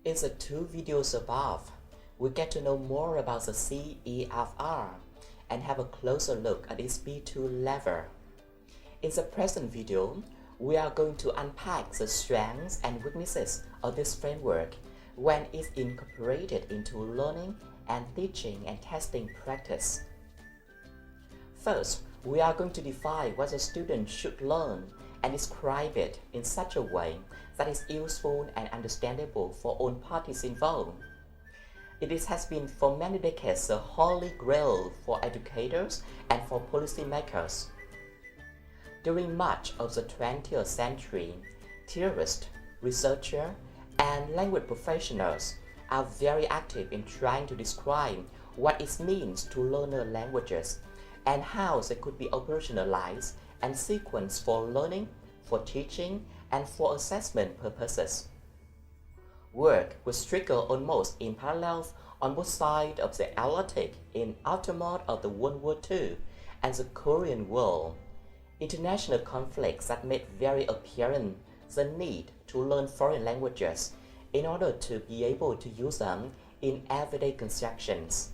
In the two videos above, we get to know more about the CEFR and have a closer look at its B2 level. In the present video, we are going to unpack the strengths and weaknesses of this framework when it's incorporated into learning and teaching and testing practice. First, we are going to define what the student should learn and describe it in such a way that is useful and understandable for all parties involved. It has been for many decades the holy grail for educators and for policymakers. During much of the 20th century, theorists, researchers, and language professionals are very active in trying to describe what it means to learn languages and how they could be operationalized and sequenced for learning, for teaching, and for assessment purposes. Work was triggered almost in parallel on both sides of the Atlantic in aftermath of the World War II and the Korean War. International conflicts that made very apparent the need to learn foreign languages in order to be able to use them in everyday transactions,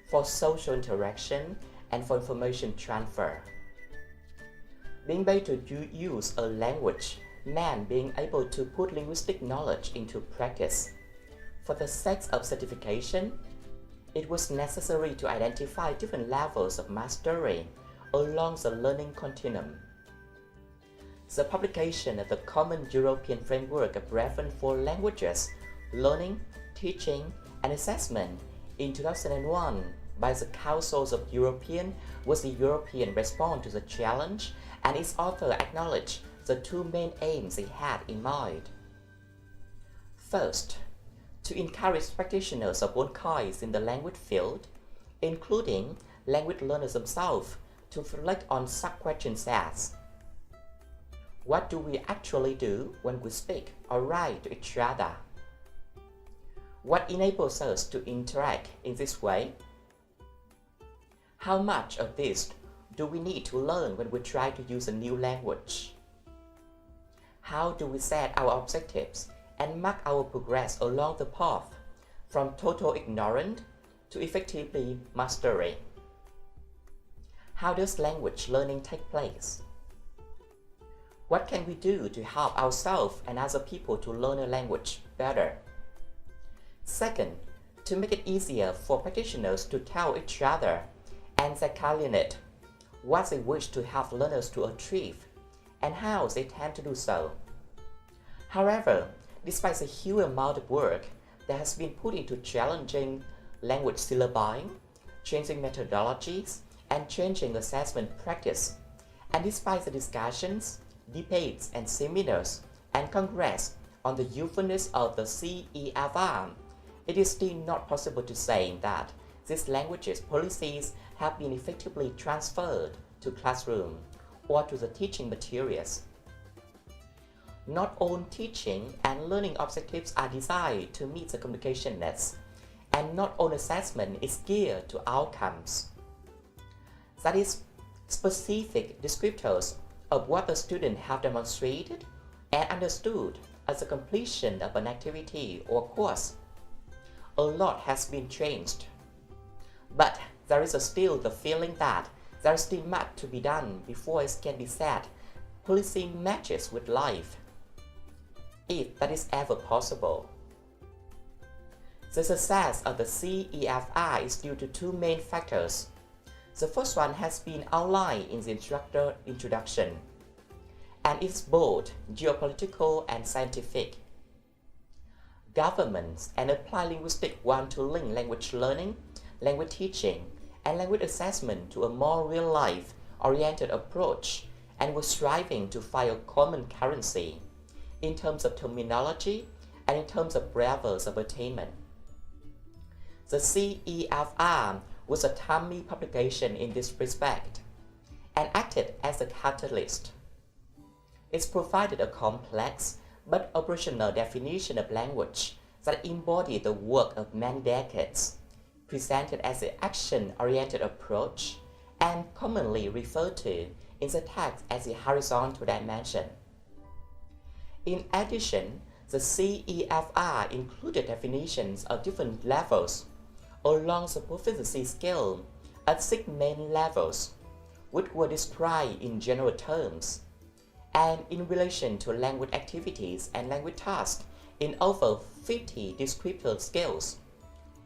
for social interaction, and for information transfer. Being able to use a language meant being able to put linguistic knowledge into practice. For the sake of certification, it was necessary to identify different levels of mastery along the learning continuum. The publication of the Common European Framework of Reference for Languages, Learning, Teaching, and Assessment in 2001 by the Councils of European was the European response to the challenge, and its author acknowledged the two main aims they had in mind. First, to encourage practitioners of all kinds in the language field, including language learners themselves, to reflect on such questions as: what do we actually do when we speak or write to each other? What enables us to interact in this way? How much of this do we need to learn when we try to use a new language? How do we set our objectives and mark our progress along the path from total ignorance to effectively mastery? How does language learning take place? What can we do to help ourselves and other people to learn a language better? Second, to make it easier for practitioners to tell each other and their client what they wish to help learners to achieve and how they tend to do so. However, despite the huge amount of work that has been put into challenging language syllabi, changing methodologies, and changing assessment practice, and despite the discussions, debates, and seminars and congress on the usefulness of the CEFR, it is still not possible to say that these languages policies have been effectively transferred to classroom or to the teaching materials. Not all teaching and learning objectives are designed to meet the communication needs, and not all assessment is geared to outcomes. That is, specific descriptors of what the student have demonstrated and understood as the completion of an activity or course. A lot has been changed, but there is still the feeling that there is still much to be done before it can be said policy matches with life, if that is ever possible. The success of the CEFR is due to two main factors. The first one has been outlined in the introduction, and it's both geopolitical and scientific. Governments and applied linguistics want to link language learning, language teaching, and language assessment to a more real-life oriented approach, and were striving to find a common currency in terms of terminology and in terms of levels of attainment. The CEFR was a timely publication in this respect and acted as a catalyst. It provided a complex but operational definition of language that embodied the work of many decades, presented as an action-oriented approach, and commonly referred to in the text as the horizontal dimension. In addition, The CEFR included definitions of different levels along the proficiency scale at 6 main levels, which were described in general terms, and in relation to language activities and language tasks in over 50 descriptor scales,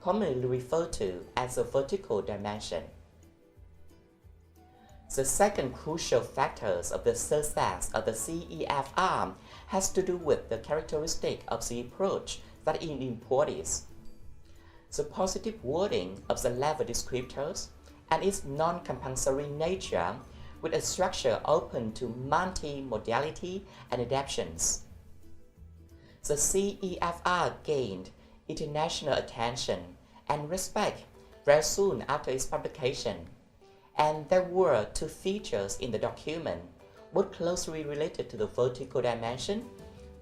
commonly referred to as the vertical dimension. The second crucial factor of the success of the CEFR has to do with the characteristic of the approach that it embodies. The positive wording of the level descriptors and its non-compulsory nature with a structure open to multi-modality and adaptations. The CEFR gained international attention and respect very soon after its publication, and there were two features in the document, both closely related to the vertical dimension,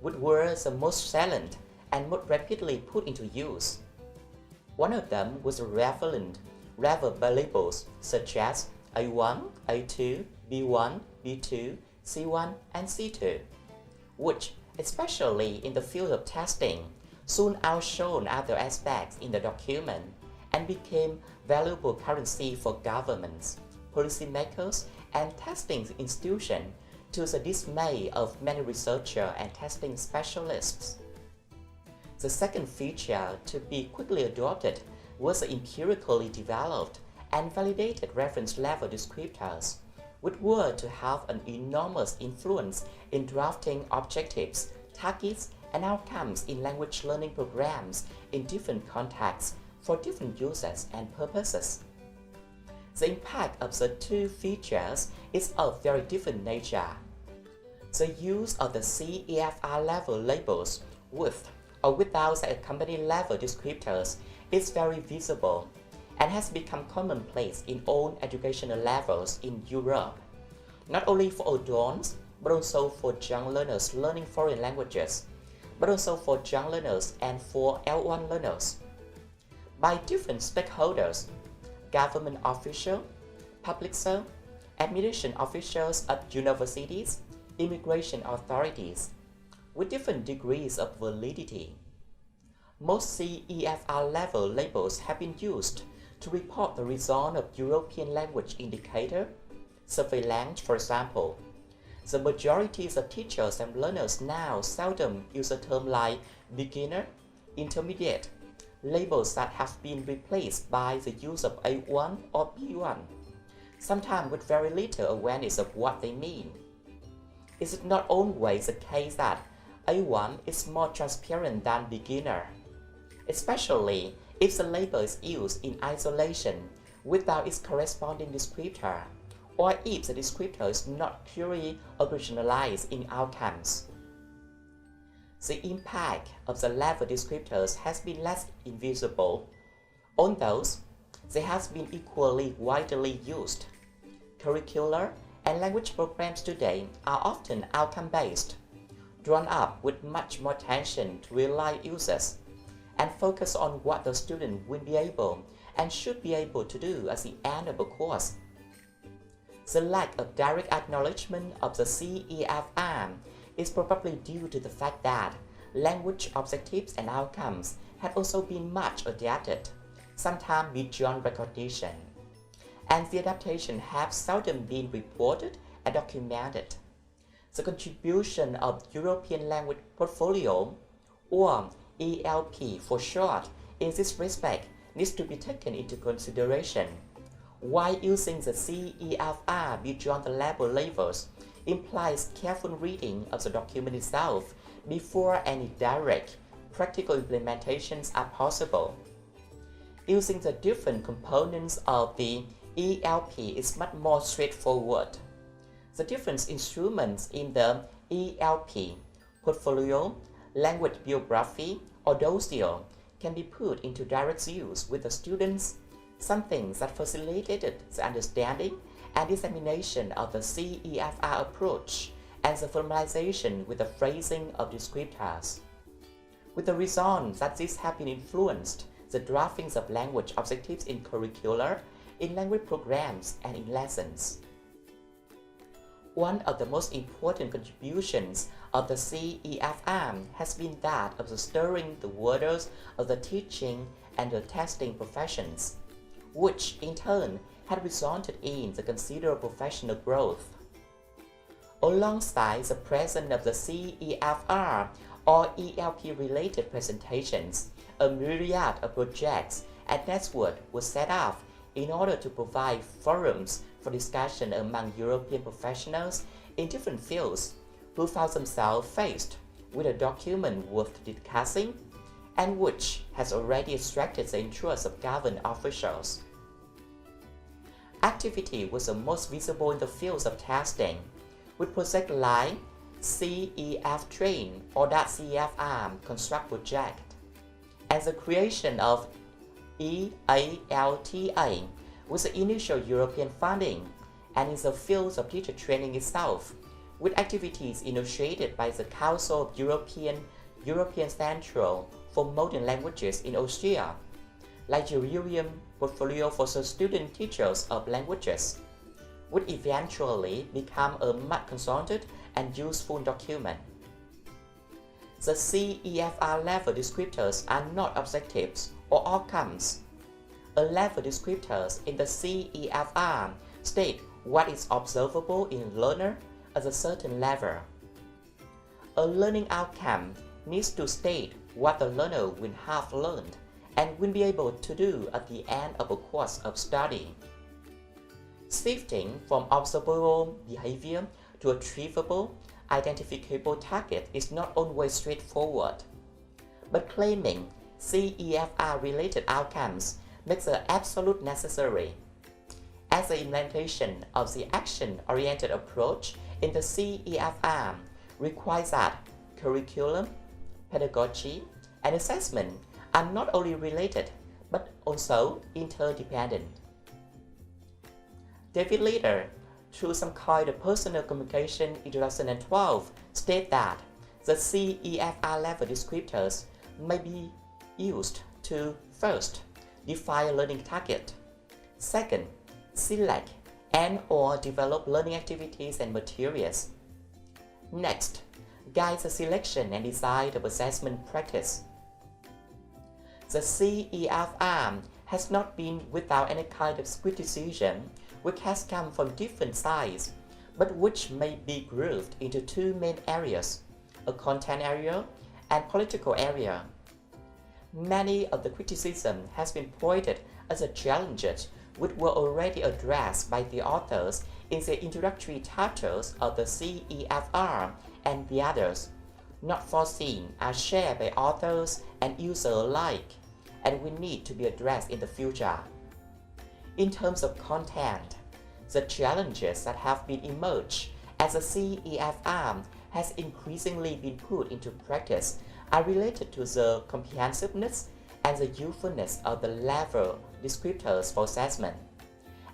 which were the most salient and most rapidly put into use. One of them was relevant labels such as A1, A2, B1, B2, C1, and C2, which, especially in the field of testing, soon outshone other aspects in the document and became valuable currency for governments, policymakers, and testing institutions, to the dismay of many researchers and testing specialists. The second feature to be quickly adopted was the empirically developed and validated reference level descriptors, which were to have an enormous influence in drafting objectives, targets, and outcomes in language learning programs in different contexts for different uses and purposes. The impact of the two features is of very different nature. The use of the CEFR level labels with or without the accompanying level descriptors is very visible and has become commonplace in all educational levels in Europe, not only for adults but also for young learners learning foreign languages, but also for young learners and for L1 learners. By different stakeholders, government officials, public sector, administration officials at universities, immigration authorities, with different degrees of validity. Most CEFR level labels have been used to report the result of European language indicator, survey length, for example. The majority of teachers and learners now seldom use a term like beginner, intermediate, labels that have been replaced by the use of A1 or B1, sometimes with very little awareness of what they mean. Is it not always the case that A1 is more transparent than beginner, especially if the label is used in isolation without its corresponding descriptor, or if the descriptor is not clearly operationalized in outcomes? The impact of the level descriptors has been less invisible, although they have been equally widely used. Curricular and language programs today are often outcome-based, drawn up with much more attention to real-life uses, and focus on what the student will be able and should be able to do at the end of the course. The lack of direct acknowledgement of the CEFR is probably due to the fact that language objectives and outcomes have also been much adapted, sometimes beyond recognition, and the adaptation have seldom been reported and documented. The contribution of European Language Portfolio, or ELP for short, in this respect needs to be taken into consideration. While using the CEFR beyond the level labels implies careful reading of the document itself before any direct, practical implementations are possible. Using the different components of the ELP is much more straightforward. The different instruments in the ELP, portfolio, language biography, or dossier can be put into direct use with the students, something that facilitated the understanding and dissemination of the CEFR approach and the formalization with the phrasing of descriptors. With the result that these have been influenced the draftings of language objectives in curricular, in language programs, and in lessons. One of the most important contributions of the CEFR has been that of stirring the waters of the teaching and the testing professions, which in turn had resulted in the considerable professional growth. Alongside the presence of the CEFR or ELP-related presentations, a myriad of projects and networks were set up in order to provide forums for discussion among European professionals in different fields who found themselves faced with a document worth discussing and which has already attracted the interest of government officials. Activity was the most visible in the fields of testing, with projects like CEF Train or CEFR Construct Project, and the creation of EALTA with the initial European funding, and in the fields of teacher training itself, with activities initiated by the Council of European Central for Modern Languages in Austria, like the European Portfolio for the Student Teachers of Languages, would eventually become a much consulted and useful document. The CEFR level descriptors are not objectives or outcomes. A level descriptors in the CEFR state what is observable in a learner at a certain level. A learning outcome needs to state what the learner will have learned and will be able to do at the end of a course of study. Shifting from observable behavior to achievable, identifiable target is not always straightforward, but claiming CEFR-related outcomes makes it absolute necessary, as the implementation of the action-oriented approach in the CEFR requires that curriculum, pedagogy, and assessment are not only related but also interdependent. David Leader, through some kind of personal communication in 2012, stated that the CEFR level descriptors may be used to first, define a learning target, second, select and/or develop learning activities and materials, next, guide the selection and design of assessment practice. The CEFR has not been without any kind of criticism, which has come from different sides, but which may be grouped into two main areas, a content area and political area. Many of the criticism has been pointed as the challenges which were already addressed by the authors in the introductory chapters of the CEFR, and the others, not foreseen, are shared by authors and users alike, and will need to be addressed in the future. In terms of content, the challenges that have been emerged as the CEFR has increasingly been put into practice are related to the comprehensiveness and the usefulness of the level descriptors for assessment,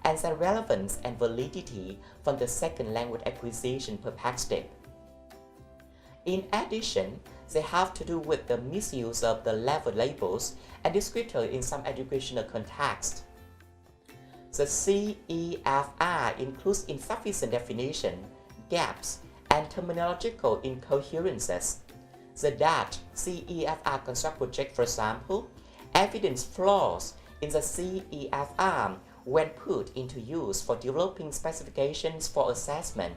and their relevance and validity from the second language acquisition perspective. In addition, they have to do with the misuse of the level labels and descriptors in some educational contexts. The CEFR includes insufficient definition, gaps, and terminological incoherences. The Dutch CEFR Construct Project, for example, evidenced flaws in the CEFR when put into use for developing specifications for assessment.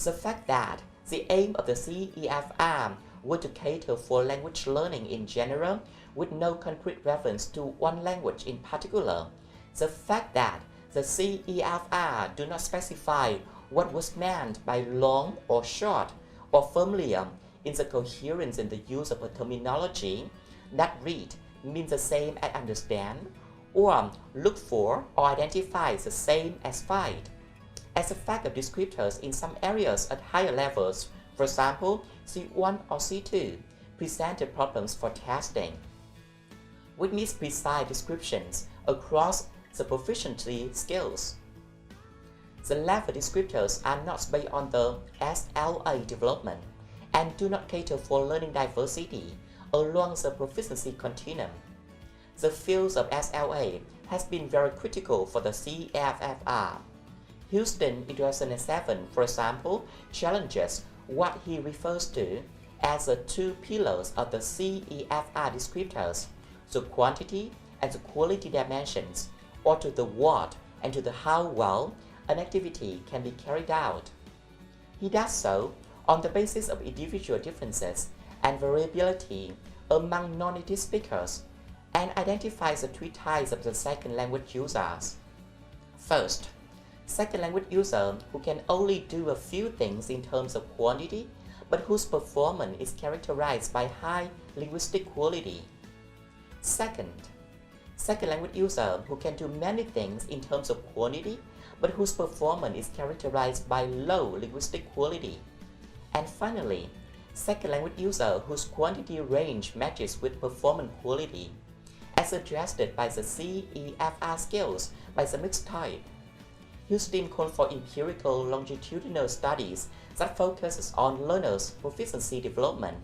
The fact that the aim of the CEFR was to cater for language learning in general with no concrete reference to one language in particular, the fact that the CEFR do not specify what was meant by long or short or familiar in the coherence in the use of a terminology that read means the same as understand, or look for or identify the same as find. As a fact of descriptors in some areas at higher levels, for example, C1 or C2, presented problems for testing, which needs precise descriptions across the proficiency skills. The level descriptors are not based on the SLA development and do not cater for learning diversity along the proficiency continuum. The field of SLA has been very critical for the CEFR. Houston in 2007, for example, challenges what he refers to as the two pillars of the CEFR descriptors, the quantity and the quality dimensions, or to the what and to the how well an activity can be carried out. He does so on the basis of individual differences and variability among non-native speakers, and identifies the three types of the second language users. First, second language user who can only do a few things in terms of quantity, but whose performance is characterized by high linguistic quality. Second language user who can do many things in terms of quantity, but whose performance is characterized by low linguistic quality. And finally, second language user whose quantity range matches with performance quality, as suggested by the CEFR scales by the mixed type. Houston called for empirical longitudinal studies that focuses on learners' proficiency development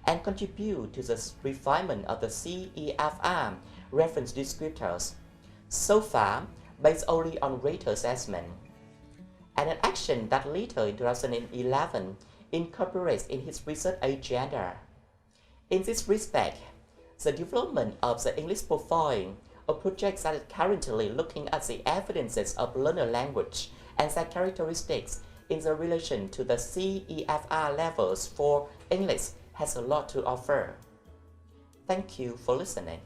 and contribute to the refinement of the CEFR reference descriptors, so far based only on rate assessment, and an action that later in 2011 incorporates in his research agenda. In this respect, the development of the English profile, a project that is currently looking at the evidences of learner language and their characteristics in the relation to the CEFR levels for English, has a lot to offer. Thank you for listening.